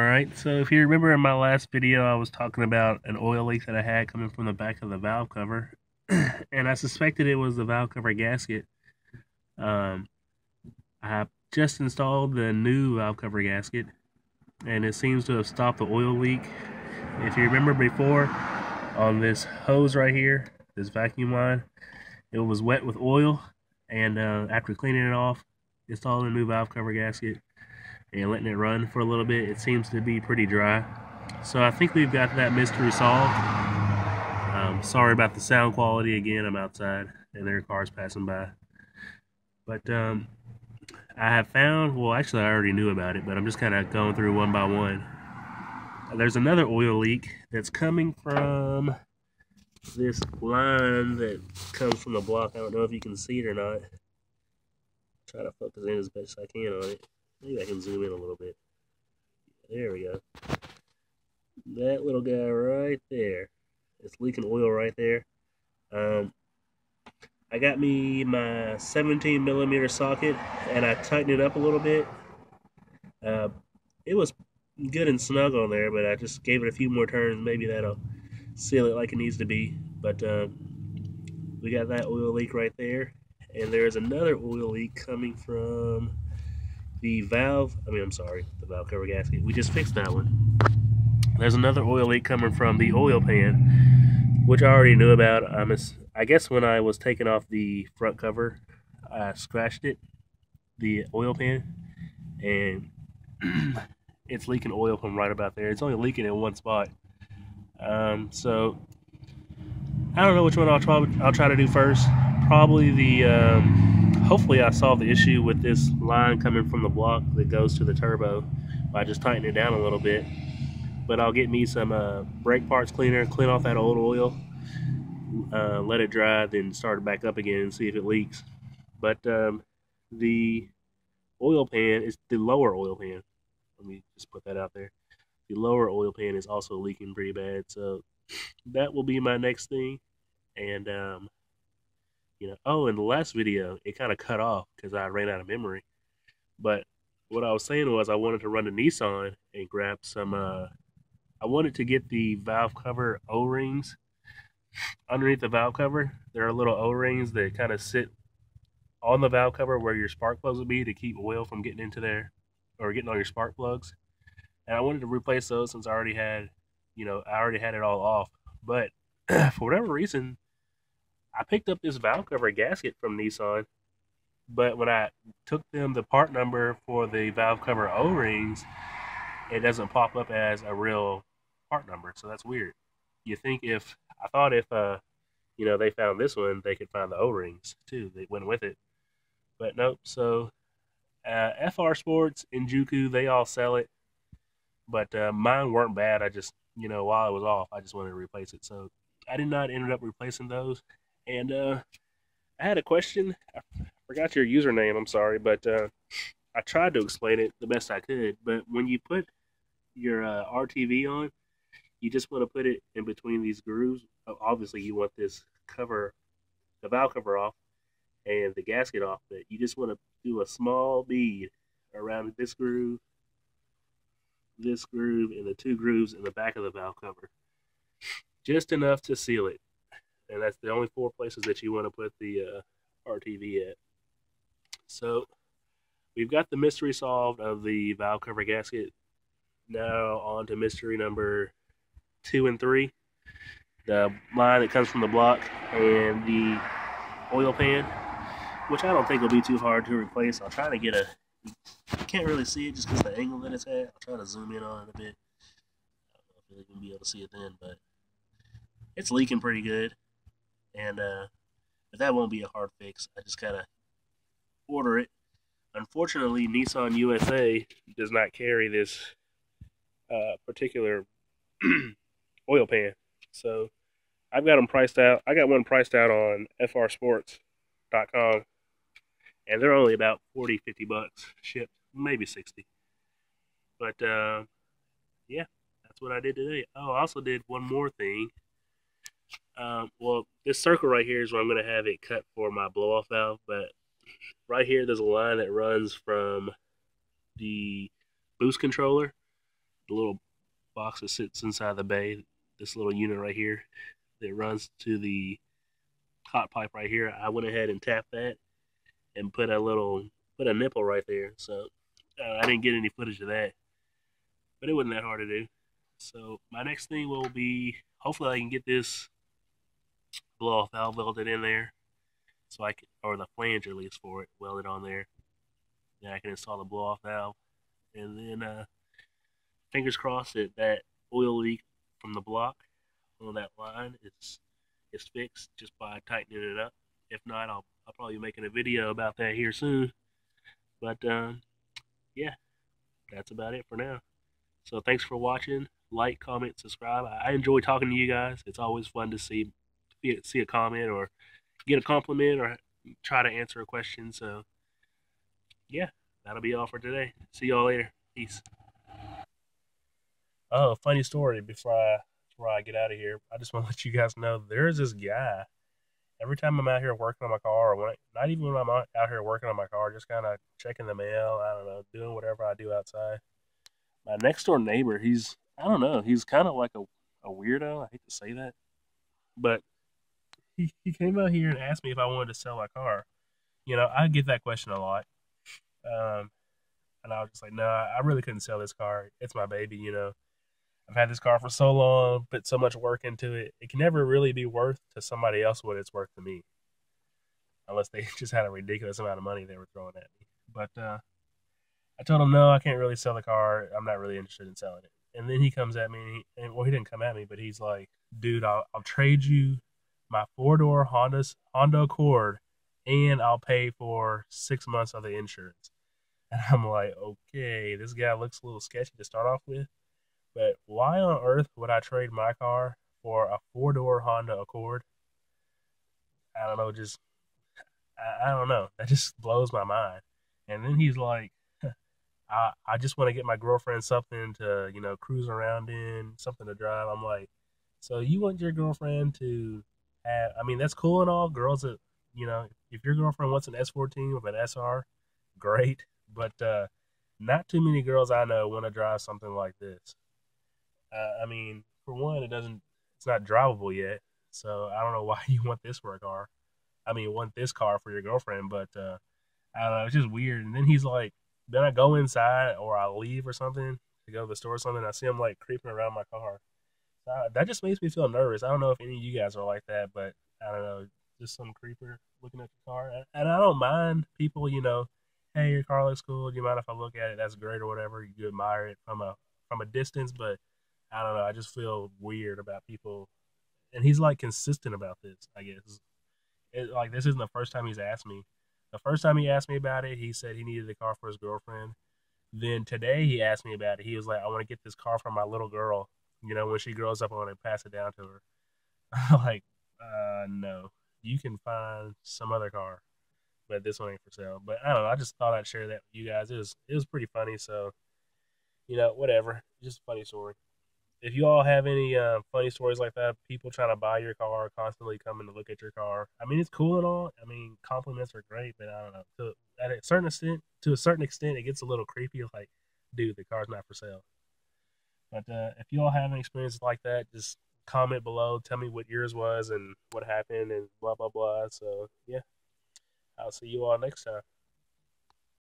Alright, so if you remember in my last video, I was talking about an oil leak that I had coming from the back of the valve cover. And I suspected it was the valve cover gasket. Um, I have just installed the new valve cover gasket, and it seems to have stopped the oil leak. If you remember before, on this hose right here, this vacuum line, it was wet with oil, and after cleaning it off, installing a new valve cover gasket, and letting it run for a little bit, it seems to be pretty dry. So I think we've got that mystery solved. Sorry about the sound quality again. I'm outside and there are cars passing by. But I have found, well, actually I already knew about it, but I'm just kind of going through one by one. There's another oil leak that's coming from this line that comes from the block. I don't know if you can see it or not. Try to focus in as best I can on it. Maybe I can zoom in a little bit. There we go. That little guy right there. It's leaking oil right there. I got me my 17mm socket and I tightened it up a little bit. It was good and snug on there, but I just gave it a few more turns. Maybe that'll seal it like it needs to be. But we got that oil leak right there. And there's another oil leak coming from the valve. The valve cover gasket. We just fixed that one. There's another oil leak coming from the oil pan, which I already knew about. I guess when I was taking off the front cover, I scratched it, the oil pan, and it's leaking oil from right about there. It's only leaking in one spot. So I don't know which one I'll try to do first. Probably the hopefully I solve the issue with this line coming from the block that goes to the turbo by just tightening it down a little bit. But I'll get me some brake parts cleaner, clean off that old oil, let it dry, then start it back up again and see if it leaks. But the oil pan is the lower oil pan. Let me just put that out there. The lower oil pan is also leaking pretty bad, so that will be my next thing. And in the last video, it kind of cut off because I ran out of memory. But what I was saying was I wanted to run to Nissan and grab some. I wanted to get the valve cover O-rings underneath the valve cover. There are little O-rings that kind of sit on the valve cover where your spark plugs would be to keep oil from getting into there or getting on your spark plugs. And I wanted to replace those since I already had it all off. But for whatever reason, I picked up this valve cover gasket from Nissan. But when I took them the part number for the valve cover O-rings, it doesn't pop up as a real part number, so that's weird. You think if they found this one, they could find the O-rings too. They went with it, but nope. So FR Sports and Juku, they all sell it, but mine weren't bad. I just while it was off, I just wanted to replace it, so I did not end up replacing those. And I had a question. I forgot your username. I'm sorry, but I tried to explain it the best I could. But when you put your RTV on, you just want to put it in between these grooves. Obviously, you want this cover, the valve cover off, and the gasket off. But you just want to do a small bead around this groove, and the two grooves in the back of the valve cover. Just enough to seal it. And that's the only four places that you want to put the RTV at. So we've got the mystery solved of the valve cover gasket. Now on to mystery number 2 and 3. The line that comes from the block and the oil pan, which I don't think will be too hard to replace. I'll try to get you can't really see it just because of the angle that it's at. I'll try to zoom in on it a bit. I don't know if you're going to be able to see it then, but it's leaking pretty good. And but that won't be a hard fix. I just gotta order it. Unfortunately, Nissan USA does not carry this particular oil pan, so I've got them priced out. I got one priced out on frsports.com, and they're only about 40-50 bucks shipped, maybe 60. But yeah, that's what I did today. Oh, I also did one more thing. Well, this circle right here is where I'm going to have it cut for my blow-off valve, but right here there's a line that runs from the boost controller the little box that sits inside the bay, this little unit right here that runs to the hot pipe right here. I went ahead and tapped that and put a nipple right there. So I didn't get any footage of that, but it wasn't that hard to do. So my next thing will be hopefully I can get this blow off valve welded in there, so I can, or the flange at least for it welded on there. Then I can install the blow off valve, and then fingers crossed that that oil leak from the block on that line is fixed just by tightening it up. If not, I'll probably be making a video about that here soon. But yeah, that's about it for now. So thanks for watching. Like, comment, subscribe. I enjoy talking to you guys. It's always fun to see a comment or get a compliment or try to answer a question. So yeah, that'll be all for today. See y'all later. Peace. Oh, funny story before I get out of here. I just want to let you guys know there's this guy. Every time I'm out here working on my car, or not even when I'm out here working on my car, just kind of checking the mail. I don't know, doing whatever I do outside. My next door neighbor, I don't know, he's kind of like a weirdo. I hate to say that, but he came out here and asked me if I wanted to sell my car. I get that question a lot. Um, and I was just like, no, I really couldn't sell this car. It's my baby. I've had this car for so long, put so much work into it. It can never really be worth to somebody else what it's worth to me, unless they just had a ridiculous amount of money they were throwing at me. But I told him, no, I can't really sell the car. I'm not really interested in selling it. And then he comes at me, and well, he didn't come at me, but he's like, dude, I'll trade you my four-door Honda Accord, and I'll pay for 6 months of the insurance. And I'm like, okay, this guy looks a little sketchy to start off with, but why on earth would I trade my car for a four-door Honda Accord? I don't know, I don't know. That just blows my mind. And then he's like, I just want to get my girlfriend something to, cruise around in, something to drive. I'm like, so you want your girlfriend to have, I mean, that's cool and all. Girls that, if your girlfriend wants an S14 with an SR, great. But not too many girls I know want to drive something like this. I mean, for one, it's not drivable yet. So I don't know why you want this for a car. I mean, want this car for your girlfriend, but I don't know. It's just weird. And then he's like, then I go inside or I leave or something to go to the store or something. I see him like creeping around my car. That just makes me feel nervous. I don't know if any of you guys are like that, but I don't know. Just some creeper looking at the car. And I don't mind people, hey, your car looks cool. Do you mind if I look at it? That's great or whatever. You admire it from a distance, but I don't know. I just feel weird about people. And he's like consistent about this, I guess. Like this isn't the first time he's asked me. The first time he asked me about it, he said he needed a car for his girlfriend. Then today he asked me about it. He was like, I want to get this car for my little girl. When she grows up, I want to pass it down to her. I'm like, no. You can find some other car, but this one ain't for sale. But I don't know. I just thought I'd share that with you guys. It was pretty funny. So, whatever. Just a funny story. If you all have any funny stories like that, people trying to buy your car, constantly coming to look at your car. I mean, it's cool and all. I mean, compliments are great, but I don't know. To a certain extent, it gets a little creepy. Like, dude, the car's not for sale. But if you all have any experiences like that, just comment below. Tell me what yours was and what happened and blah blah blah. So yeah, I'll see you all next time.